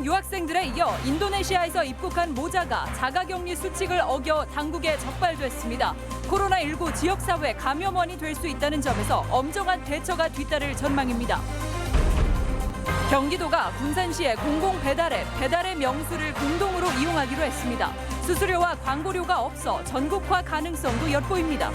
베트남 유학생들에 이어 인도네시아에서 입국한 모자가 자가격리 수칙을 어겨 당국에 적발됐습니다. 코로나19 지역사회 감염원이 될 수 있다는 점에서 엄정한 대처가 뒤따를 전망입니다. 경기도가 군산시의 공공배달앱 배달의 명수를 공동으로 이용하기로 했습니다. 수수료와 광고료가 없어 전국화 가능성도 엿보입니다.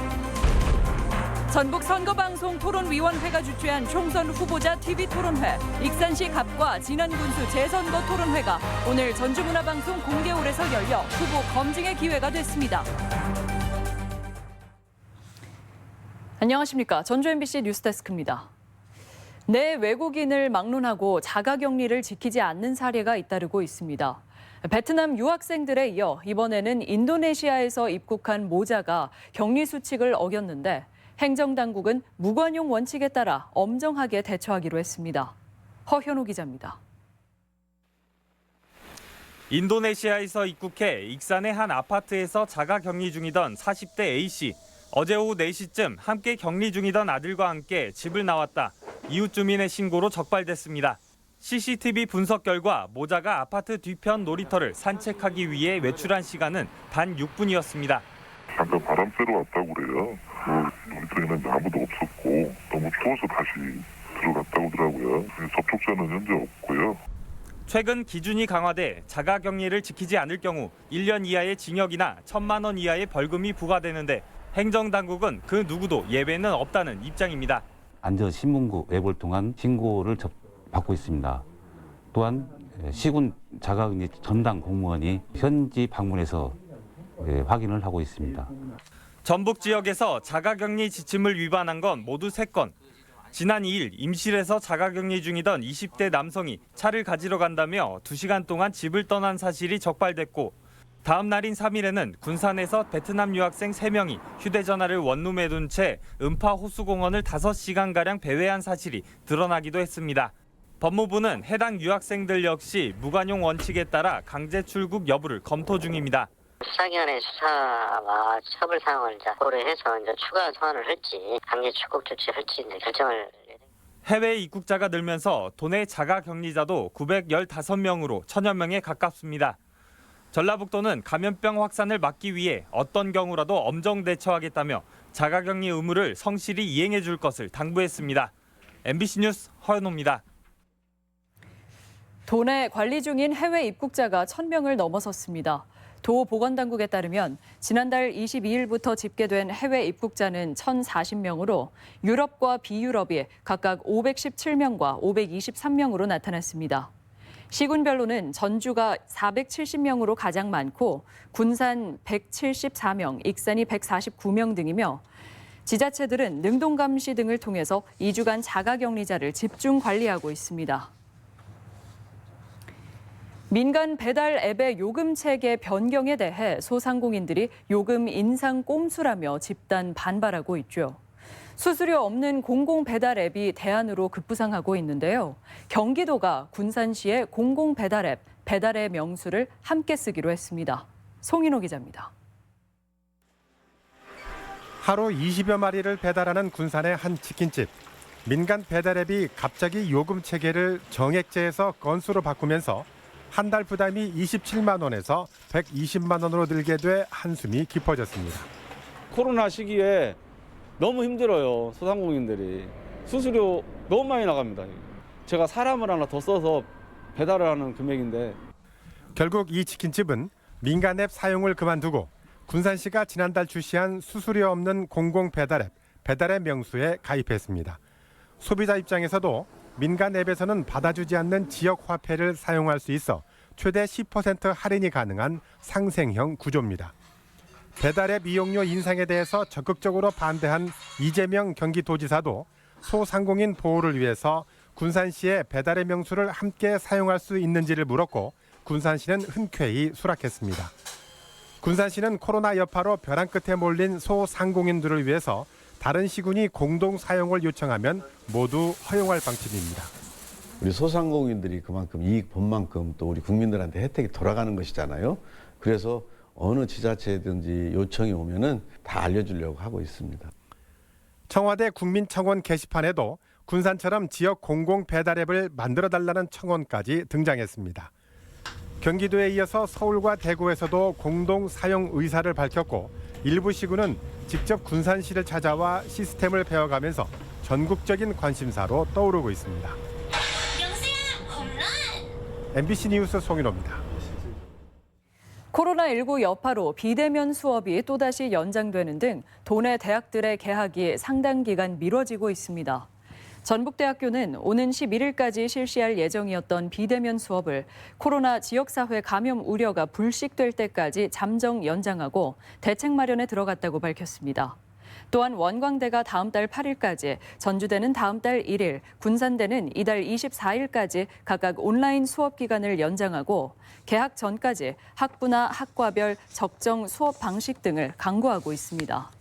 전북 선거방송 토론위원회가 주최한 총선 후보자 TV토론회, 익산시 갑과 진안군수 재선거 토론회가 오늘 전주문화방송 공개홀에서 열려 후보 검증의 기회가 됐습니다. 안녕하십니까. 전주 MBC 뉴스데스크입니다. 내 외국인을 막론하고 자가격리를 지키지 않는 사례가 잇따르고 있습니다. 베트남 유학생들에 이어 이번에는 인도네시아에서 입국한 모자가 격리 수칙을 어겼는데 행정당국은 무관용 원칙에 따라 엄정하게 대처하기로 했습니다. 허현호 기자입니다. 인도네시아에서 입국해 익산의 한 아파트에서 자가격리 중이던 40대 A씨. 어제 오후 4시쯤 함께 격리 중이던 아들과 함께 집을 나왔다. 이웃 주민의 신고로 적발됐습니다. CCTV 분석 결과 모자가 아파트 뒤편 놀이터를 산책하기 위해 외출한 시간은 단 6분이었습니다. 잠깐 바람 쐬러 왔다고 그래요. 놀이터에는 아무도 없었고 너무 추워서 다시 들어갔다고 하더라고요. 접촉자는 현재 없고요. 최근 기준이 강화돼 자가격리를 지키지 않을 경우 1년 이하의 징역이나 1,000만 원 이하의 벌금이 부과되는데 행정당국은 그 누구도 예외는 없다는 입장입니다. 안전신문고 앱을 통한 신고를 받고 있습니다. 또한 시군 자가격리 전담 공무원이 현지 방문해서 확인을 하고 있습니다. 전북 지역에서 자가격리 지침을 위반한 건 모두 3건. 지난 2일 임실에서 자가격리 중이던 20대 남성이 차를 가지러 간다며 2시간 동안 집을 떠난 사실이 적발됐고 다음 날인 3일에는 군산에서 베트남 유학생 3명이 휴대전화를 원룸에 둔 채 음파 호수공원을 5시간가량 배회한 사실이 드러나기도 했습니다. 법무부는 해당 유학생들 역시 무관용 원칙에 따라 강제 출국 여부를 검토 중입니다. 수사기관의 수사와 처벌 사항을 고려해서 추가 소환을 할지 강제 출국 조치를 할지 결정을. 해외 입국자가 늘면서 도내 자가격리자도 915명으로 1,000여 명에 가깝습니다. 전라북도는 감염병 확산을 막기 위해 어떤 경우라도 엄정 대처하겠다며 자가격리 의무를 성실히 이행해 줄 것을 당부했습니다. MBC 뉴스 허연호입니다. 도내 관리 중인 해외 입국자가 1,000명을 넘어섰습니다. 도 보건당국에 따르면 지난달 22일부터 집계된 해외 입국자는 1,040명으로 유럽과 비유럽이 각각 517명과 523명으로 나타났습니다. 시군별로는 전주가 470명으로 가장 많고 군산 174명, 익산이 149명 등이며 지자체들은 능동감시 등을 통해서 2주간 자가격리자를 집중 관리하고 있습니다. 민간 배달 앱의 요금 체계 변경에 대해 소상공인들이 요금 인상 꼼수라며 집단 반발하고 있죠. 수수료 없는 공공 배달 앱이 대안으로 급부상하고 있는데요. 경기도가 군산시의 공공 배달 앱 배달의 명수를 함께 쓰기로 했습니다. 송인호 기자입니다. 하루 20여 마리를 배달하는 군산의 한 치킨집. 민간 배달 앱이 갑자기 요금 체계를 정액제에서 건수로 바꾸면서 한 달 부담이 27만 원에서 120만 원으로 늘게 돼 한숨이 깊어졌습니다. 코로나 시기에 너무 힘들어요. 소상공인들이. 수수료 너무 많이 나갑니다. 제가 사람을 하나 더 써서 배달을 하는 금액인데. 결국 이 치킨집은 민간 앱 사용을 그만두고 군산시가 지난달 출시한 수수료 없는 공공 배달 앱 배달의 명수에 가입했습니다. 소비자 입장에서도 민간 앱에서는 받아주지 않는 지역 화폐를 사용할 수 있어 최대 10% 할인이 가능한 상생형 구조입니다. 배달앱 이용료 인상에 대해서 적극적으로 반대한 이재명 경기도지사도 소상공인 보호를 위해서 군산시의 배달의 명수를 함께 사용할 수 있는지를 물었고 군산시는 흔쾌히 수락했습니다. 군산시는 코로나 여파로 벼랑 끝에 몰린 소상공인들을 위해서 다른 시군이 공동 사용을 요청하면 모두 허용할 방침입니다. 우리 소상공인들이 그만큼 이익 본 만큼 또 우리 국민들한테 혜택이 돌아가는 것이잖아요. 그래서 어느 지자체든지 요청이 오면은 다 알려주려고 하고 있습니다. 청와대 국민청원 게시판에도 군산처럼 지역 공공 배달 앱을 만들어달라는 청원까지 등장했습니다. 경기도에 이어서 서울과 대구에서도 공동 사용 의사를 밝혔고 일부 시군은 직접 군산시를 찾아와 시스템을 배워가면서 전국적인 관심사로 떠오르고 있습니다. MBC 뉴스 송인호입니다. 코로나19 여파로 비대면 수업이 또다시 연장되는 등 도내 대학들의 개학이 상당 기간 미뤄지고 있습니다. 전북대학교는 오는 11일까지 실시할 예정이었던 비대면 수업을 코로나 지역사회 감염 우려가 불식될 때까지 잠정 연장하고 대책 마련에 들어갔다고 밝혔습니다. 또한 원광대가 다음 달 8일까지, 전주대는 다음 달 1일, 군산대는 이달 24일까지 각각 온라인 수업 기간을 연장하고 개학 전까지 학부나 학과별 적정 수업 방식 등을 강구하고 있습니다.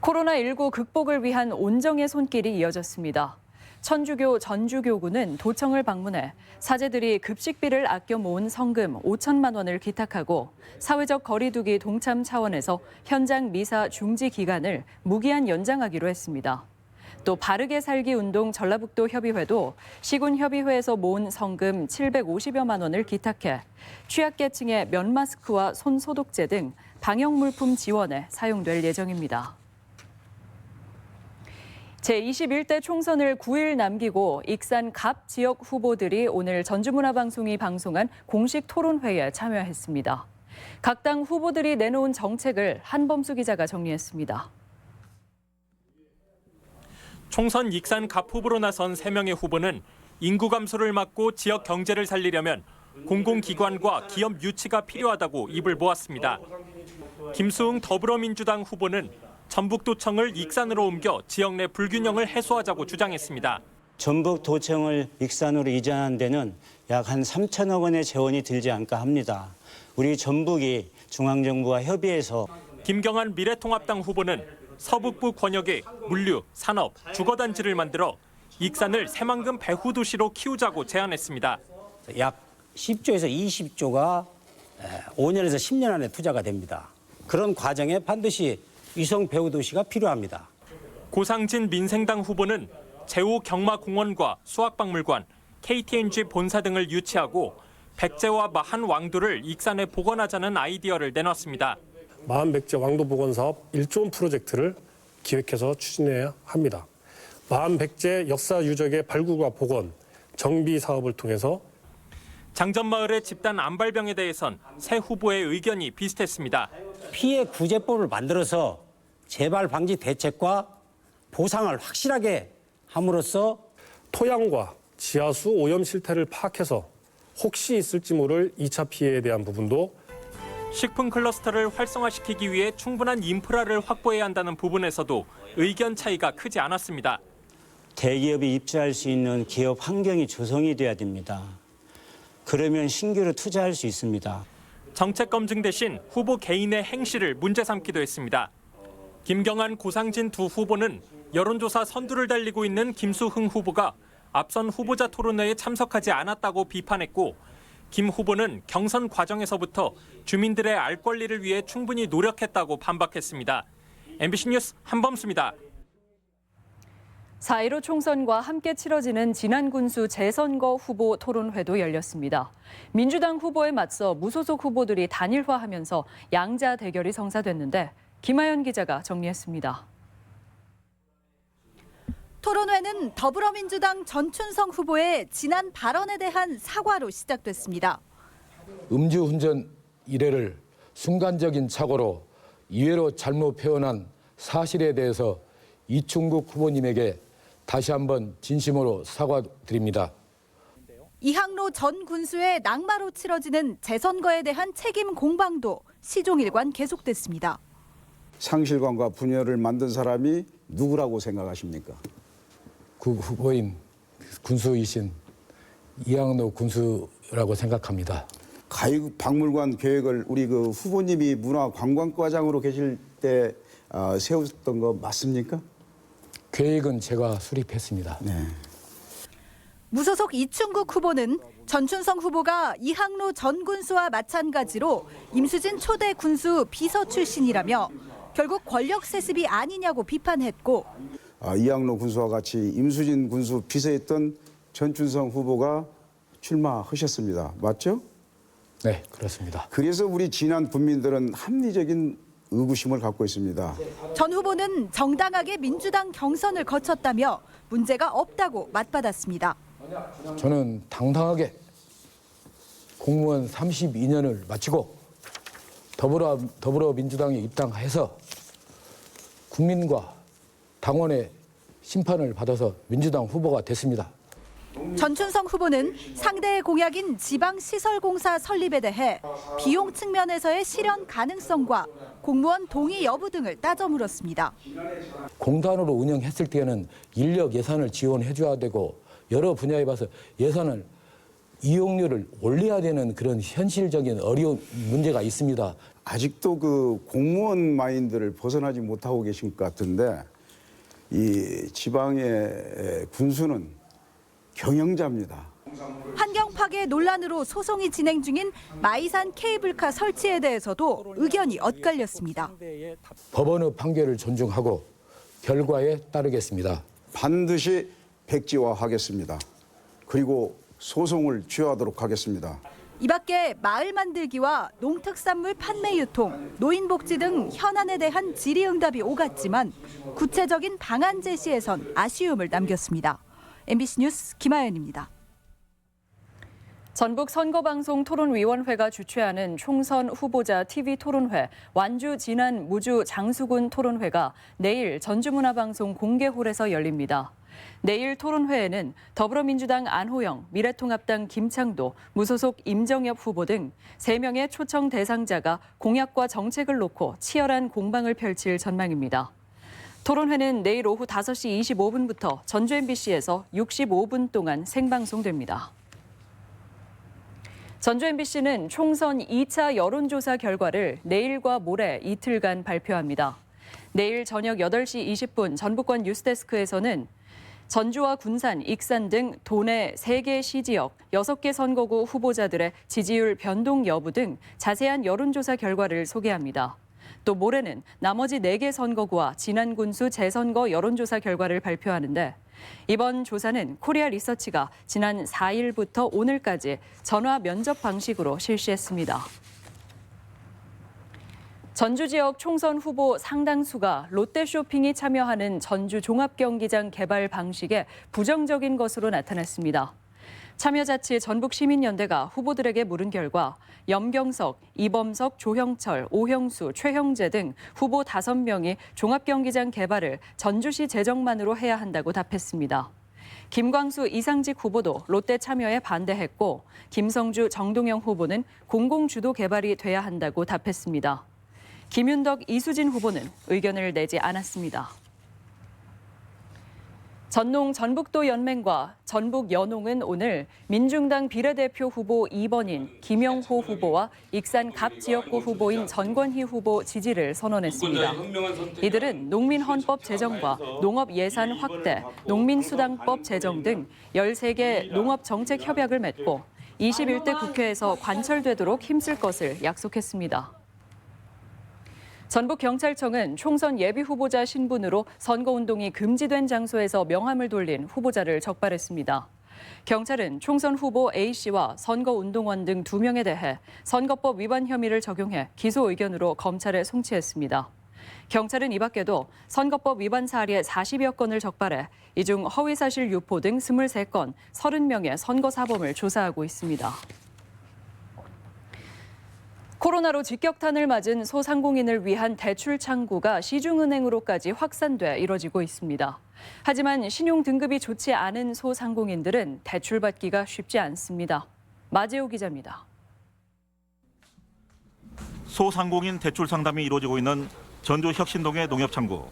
코로나19 극복을 위한 온정의 손길이 이어졌습니다. 천주교 전주교구는 도청을 방문해 사제들이 급식비를 아껴 모은 성금 5천만 원을 기탁하고 사회적 거리두기 동참 차원에서 현장 미사 중지 기간을 무기한 연장하기로 했습니다. 또 바르게 살기 운동 전라북도 협의회도 시군협의회에서 모은 성금 750여만 원을 기탁해 취약계층의 면 마스크와 손 소독제 등 방역물품 지원에 사용될 예정입니다. 제21대 총선을 9일 남기고 익산 갑 지역 후보들이 오늘 전주문화방송이 방송한 공식 토론회에 참여했습니다. 각 당 후보들이 내놓은 정책을 한범수 기자가 정리했습니다. 총선 익산 갑 후보로 나선 3명의 후보는 인구 감소를 막고 지역 경제를 살리려면 공공기관과 기업 유치가 필요하다고 입을 모았습니다. 김수흥 더불어민주당 후보는 전북도청을 익산으로 옮겨 지역 내 불균형을 해소하자고 주장했습니다. 전북도청을 익산으로 이전하는 데는 약 한 3천억 원의 재원이 들지 않을까 합니다. 우리 전북이 중앙정부와 협의해서. 김경환 미래통합당 후보는 서북부 권역에 물류, 산업, 주거단지를 만들어 익산을 새만금 배후도시로 키우자고 제안했습니다. 약 10조에서 20조가 5년에서 10년 안에 투자가 됩니다. 그런 과정에 반드시 위성 배후도시가 필요합니다. 고상진 민생당 후보는 제호 경마공원과 수학박물관, KTNG 본사 등을 유치하고 백제와 마한 왕도를 익산에 복원하자는 아이디어를 내놨습니다. 마한 백제 왕도 복원 사업 1조 원 프로젝트를 기획해서 추진해야 합니다. 마한 백제 역사 유적의 발굴과 복원, 정비 사업을 통해서 장전마을의 집단 암발병에 대해선 새 후보의 의견이 비슷했습니다. 피해 구제법을 만들어서 재발 방지 대책과 보상을 확실하게 함으로써 토양과 지하수 오염 실태를 파악해서 혹시 있을지 모를 2차 피해에 대한 부분도 식품 클러스터를 활성화시키기 위해 충분한 인프라를 확보해야 한다는 부분에서도 의견 차이가 크지 않았습니다. 대기업이 입주할 수 있는 기업 환경이 조성이 돼야 됩니다. 그러면 신규로 투자할 수 있습니다. 정책 검증 대신 후보 개인의 행실을 문제 삼기도 했습니다. 김경환, 고상진 두 후보는 여론조사 선두를 달리고 있는 김수흥 후보가 앞선 후보자 토론회에 참석하지 않았다고 비판했고, 김 후보는 경선 과정에서부터 주민들의 알 권리를 위해 충분히 노력했다고 반박했습니다. MBC 뉴스 한범수입니다. 4.15 총선과 함께 치러지는 지난군수 재선거 후보 토론회도 열렸습니다. 민주당 후보에 맞서 무소속 후보들이 단일화하면서 양자 대결이 성사됐는데 김하연 기자가 정리했습니다. 토론회는 더불어민주당 전춘성 후보의 지난 발언에 대한 사과로 시작됐습니다. 음주운전 일회를 순간적인 착오로 이해로 잘못 표현한 사실에 대해서 이충국 후보님에게 다시 한번 진심으로 사과드립니다. 이항로 전 군수의 낙마로 치러지는 재선거에 대한 책임 공방도 시종일관 계속됐습니다. 상실관과 분열을 만든 사람이 누구라고 생각하십니까? 그 후보인 군수이신 이항로 군수라고 생각합니다. 가입박물관 계획을 우리 그 후보님이 문화관광과장으로 계실 때 세웠던 거 맞습니까? 계획은 제가 수립했습니다. 네. 무소속 이충국 후보는 전춘성 후보가 이항로 전 군수와 마찬가지로 임수진 초대 군수 비서 출신이라며 결국 권력 세습이 아니냐고 비판했고, 이항로 군수와 같이 임수진 군수 비서했던 전춘성 후보가 출마하셨습니다. 맞죠? 네, 그렇습니다. 그래서 우리 진안 군민들은 합리적인 의구심을 갖고 있습니다. 전 후보는 정당하게 민주당 경선을 거쳤다며 문제가 없다고 맞받았습니다. 저는 당당하게 공무원 32년을 마치고 더불어민주당에 입당해서 국민과 당원의 심판을 받아서 민주당 후보가 됐습니다. 전춘성 후보는 상대의 공약인 지방시설공사 설립에 대해 비용 측면에서의 실현 가능성과 공무원 동의 여부 등을 따져 물었습니다. 공단으로 운영했을 때는 인력 예산을 지원해 줘야 되고 여러 분야에 봐서 예산을 이용률을 올려야 되는 그런 현실적인 어려운 문제가 있습니다. 아직도 그 공무원 마인드를 벗어나지 못하고 계신 것 같은데 이 지방의 군수는 경영자입니다. 환경 파괴 논란으로 소송이 진행 중인 마이산 케이블카 설치에 대해서도 의견이 엇갈렸습니다. 법원의 판결을 존중하고 결과에 따르겠습니다. 반드시 백지화하겠습니다. 그리고 소송을 취하하도록 하겠습니다. 이 밖에 마을 만들기와 농특산물 판매 유통, 노인복지 등 현안에 대한 질의응답이 오갔지만 구체적인 방안 제시에선 아쉬움을 남겼습니다. MBC 뉴스 김하연입니다. 전북 선거방송 토론위원회가 주최하는 총선 후보자 TV 토론회 완주 진안 무주 장수군 토론회가 내일 전주문화방송 공개홀에서 열립니다. 내일 토론회에는 더불어민주당 안호영, 미래통합당 김창도, 무소속 임정엽 후보 등 3명의 초청 대상자가 공약과 정책을 놓고 치열한 공방을 펼칠 전망입니다. 토론회는 내일 오후 5시 25분부터 전주 MBC에서 65분 동안 생방송됩니다. 전주 MBC는 총선 2차 여론조사 결과를 내일과 모레 이틀간 발표합니다. 내일 저녁 8시 20분 전북권 뉴스데스크에서는 전주와 군산, 익산 등 도내 3개 시지역 6개 선거구 후보자들의 지지율 변동 여부 등 자세한 여론조사 결과를 소개합니다. 또 모레는 나머지 4개 선거구와 진안 군수 재선거 여론조사 결과를 발표하는데 이번 조사는 코리아 리서치가 지난 4일부터 오늘까지 전화 면접 방식으로 실시했습니다. 전주 지역 총선 후보 상당수가 롯데쇼핑이 참여하는 전주 종합경기장 개발 방식에 부정적인 것으로 나타났습니다. 참여자치 전북시민연대가 후보들에게 물은 결과 염경석, 이범석, 조형철, 오형수, 최형재 등 후보 5명이 종합경기장 개발을 전주시 재정만으로 해야 한다고 답했습니다. 김광수, 이상직 후보도 롯데 참여에 반대했고 김성주, 정동영 후보는 공공주도 개발이 돼야 한다고 답했습니다. 김윤덕, 이수진 후보는 의견을 내지 않았습니다. 전농 전북도 연맹과 전북 연홍은 오늘 민중당 비례대표 후보 2번인 김영호 후보와 익산 갑 지역구 후보인 전권희 후보 지지를 선언했습니다. 이들은 농민헌법 제정과 농업예산 확대, 농민수당법 제정 등 13개 농업정책 협약을 맺고 21대 국회에서 관철되도록 힘쓸 것을 약속했습니다. 전북경찰청은 총선 예비후보자 신분으로 선거운동이 금지된 장소에서 명함을 돌린 후보자를 적발했습니다. 경찰은 총선 후보 A씨와 선거운동원 등 2명에 대해 선거법 위반 혐의를 적용해 기소 의견으로 검찰에 송치했습니다. 경찰은 이 밖에도 선거법 위반 사례 40여 건을 적발해 이 중 허위사실 유포 등 23건, 30명의 선거사범을 조사하고 있습니다. 코로나로 직격탄을 맞은 소상공인을 위한 대출 창구가 시중은행으로까지 확산돼 이뤄지고 있습니다. 하지만 신용 등급이 좋지 않은 소상공인들은 대출받기가 쉽지 않습니다. 마재호 기자입니다. 소상공인 대출 상담이 이루어지고 있는 전주 혁신동의 농협창구.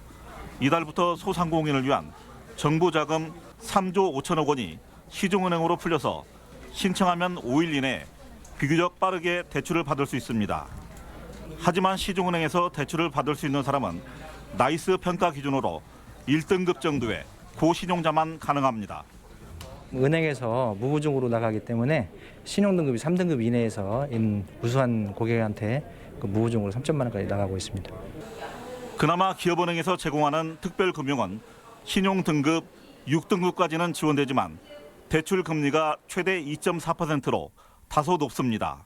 이달부터 소상공인을 위한 정부 자금 3조 5천억 원이 시중은행으로 풀려서 신청하면 5일 이내 비교적 빠르게 대출을 받을 수 있습니다. 하지만 시중은행에서 대출을 받을 수 있는 사람은 나이스 평가 기준으로 1등급 정도의 고신용자만 가능합니다. 은행에서 무보증으로 나가기 때문에 신용등급이 3등급 이내에서 무수한 고객한테 무보증으로 3천만 원까지 나가고 있습니다. 그나마 기업은행에서 제공하는 특별금융은 신용등급 6등급까지는 지원되지만 대출 금리가 최대 2.4%로 다소 높습니다.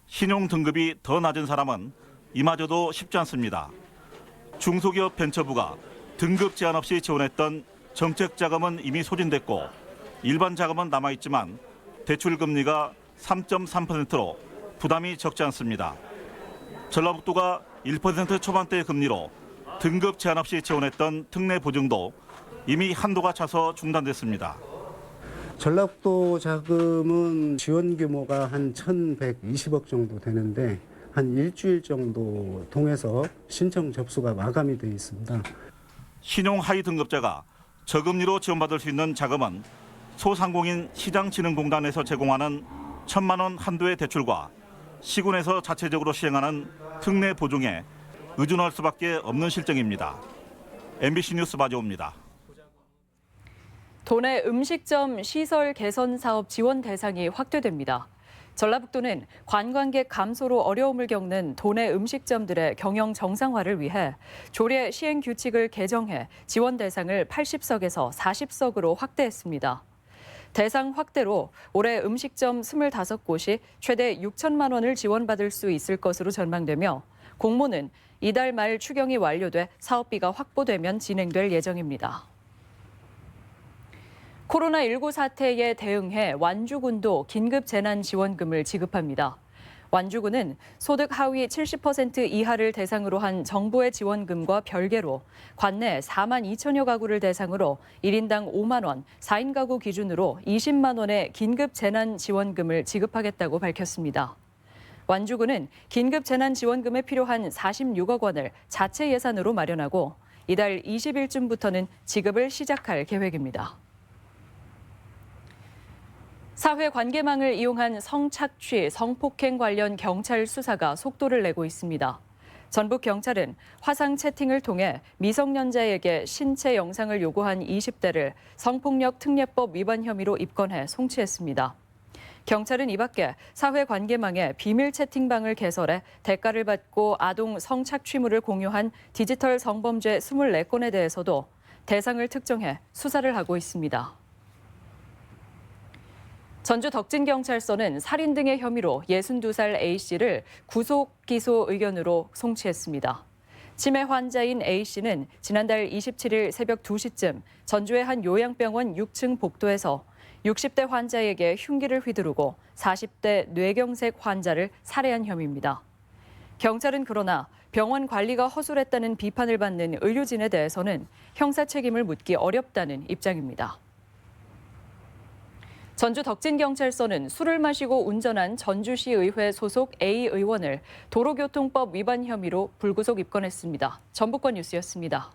신용 등급이 더 낮은 사람은 이마저도 쉽지 않습니다. 중소기업 벤처부가 등급 제한 없이 지원했던 정책 자금은 이미 소진됐고 일반 자금은 남아있지만 대출 금리가 3.3%로 부담이 적지 않습니다. 전라북도가 1% 초반대의 금리로 등급 제한 없이 지원했던 특례 보증도 이미 한도가 차서 중단됐습니다. 전라북도 자금은 지원 규모가 한 1,120억 정도 되는데 한 일주일 정도 통해서 신청 접수가 마감이 되어 있습니다. 신용 하위 등급자가 저금리로 지원받을 수 있는 자금은 소상공인 시장진흥공단에서 제공하는 1,000만 원 한도의 대출과 시군에서 자체적으로 시행하는 특례 보증에 의존할 수밖에 없는 실정입니다. MBC 뉴스 마지오입니다. 도내 음식점 시설 개선 사업 지원 대상이 확대됩니다. 전라북도는 관광객 감소로 어려움을 겪는 도내 음식점들의 경영 정상화를 위해 조례 시행 규칙을 개정해 지원 대상을 80석에서 40석으로 확대했습니다. 대상 확대로 올해 음식점 25곳이 최대 6천만 원을 지원받을 수 있을 것으로 전망되며 공모는 이달 말 추경이 완료돼 사업비가 확보되면 진행될 예정입니다. 코로나19 사태에 대응해 완주군도 긴급 재난지원금을 지급합니다. 완주군은 소득 하위 70% 이하를 대상으로 한 정부의 지원금과 별개로 관내 4만 2천여 가구를 대상으로 1인당 5만 원, 4인 가구 기준으로 20만 원의 긴급 재난지원금을 지급하겠다고 밝혔습니다. 완주군은 긴급 재난지원금에 필요한 46억 원을 자체 예산으로 마련하고 이달 20일쯤부터는 지급을 시작할 계획입니다. 사회관계망을 이용한 성착취, 성폭행 관련 경찰 수사가 속도를 내고 있습니다. 전북경찰은 화상 채팅을 통해 미성년자에게 신체 영상을 요구한 20대를 성폭력 특례법 위반 혐의로 입건해 송치했습니다. 경찰은 이 밖에 사회관계망에 비밀 채팅방을 개설해 대가를 받고 아동 성착취물을 공유한 디지털 성범죄 24건에 대해서도 대상을 특정해 수사를 하고 있습니다. 전주 덕진경찰서는 살인 등의 혐의로 62살 A씨를 구속 기소 의견으로 송치했습니다. 치매 환자인 A씨는 지난달 27일 새벽 2시쯤 전주의 한 요양병원 6층 복도에서 60대 환자에게 흉기를 휘두르고 40대 뇌경색 환자를 살해한 혐의입니다. 경찰은 그러나 병원 관리가 허술했다는 비판을 받는 의료진에 대해서는 형사 책임을 묻기 어렵다는 입장입니다. 전주 덕진경찰서는 술을 마시고 운전한 전주시의회 소속 A 의원을 도로교통법 위반 혐의로 불구속 입건했습니다. 전북권 뉴스였습니다.